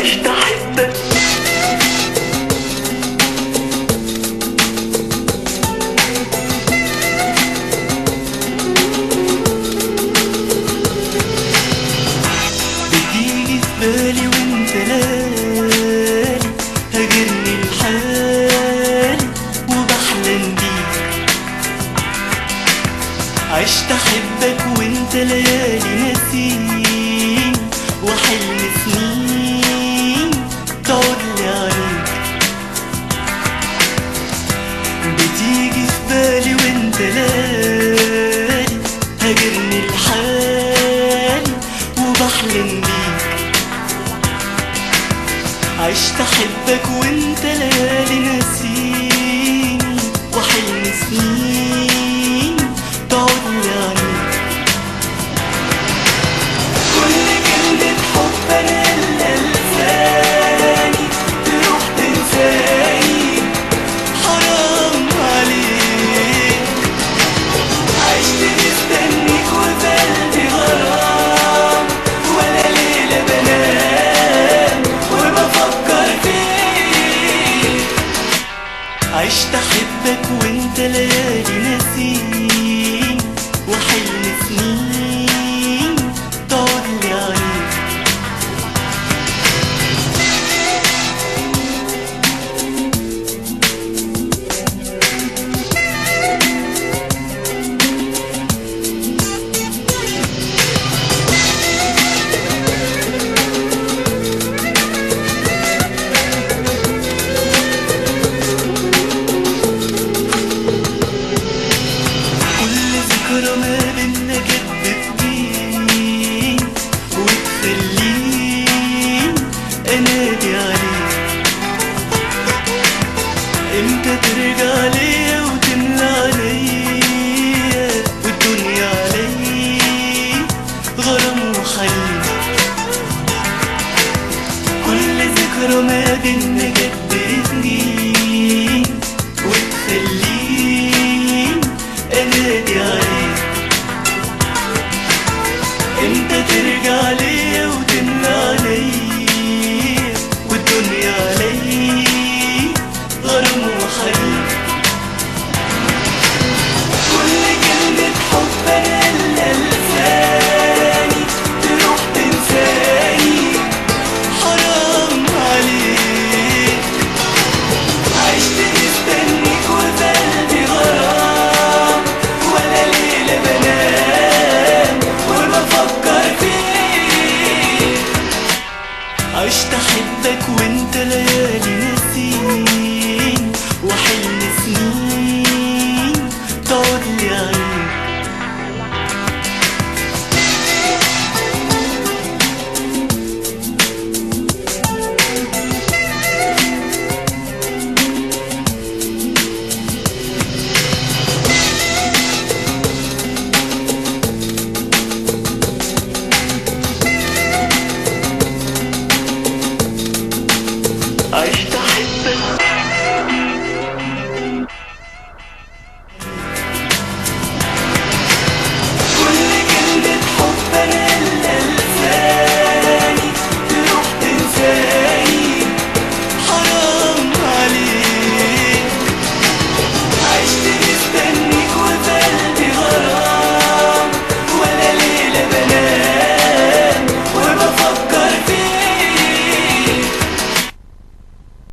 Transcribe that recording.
عشت احبك. بتيجي في بالي وانت لالي، هاجرني لحالي وبحلم بيك. عشت احبك وانت ليالي ناسيني، وحلم سنين تعودلي عليك. بتيجي في بالي وانت لالي، هاجرني لحالي وبحلم بيك. عشت احبك وانت ليالي ناسيني، وحلم سنين تعودلي عليك. كل كلمة حب انا اللي لساني تروح تنساني، حرام عليك. عشت مستنيك وقلبي غرام، ولا ليلة بنام وبفكر فيك. عشت احبك وانت ليالي ناسيني، وحلم سنين تعودلي عليك. كل ذكرى ما بينا كانت بتجيني وتخليني انادي عليك. امتى ترجع ليا وتملى عليا، والدنيا عليا غرام وحنين. كل ذكرى ما بينا كانت بتجيني وتخليني انادي عليك. امتى ترجع ليا وتملى عليا، والدنيا عليا غرام وحنين. كل كلمة حب انا اللي لساني تروح تنساني، حرام عليك. عشت مستنيك وقلبي غرام، ولا ليلة بنام وبفكر فيك. عشت احبك وانت ليالي ناسيني، وحلم سنين تعودلي عليك. عشت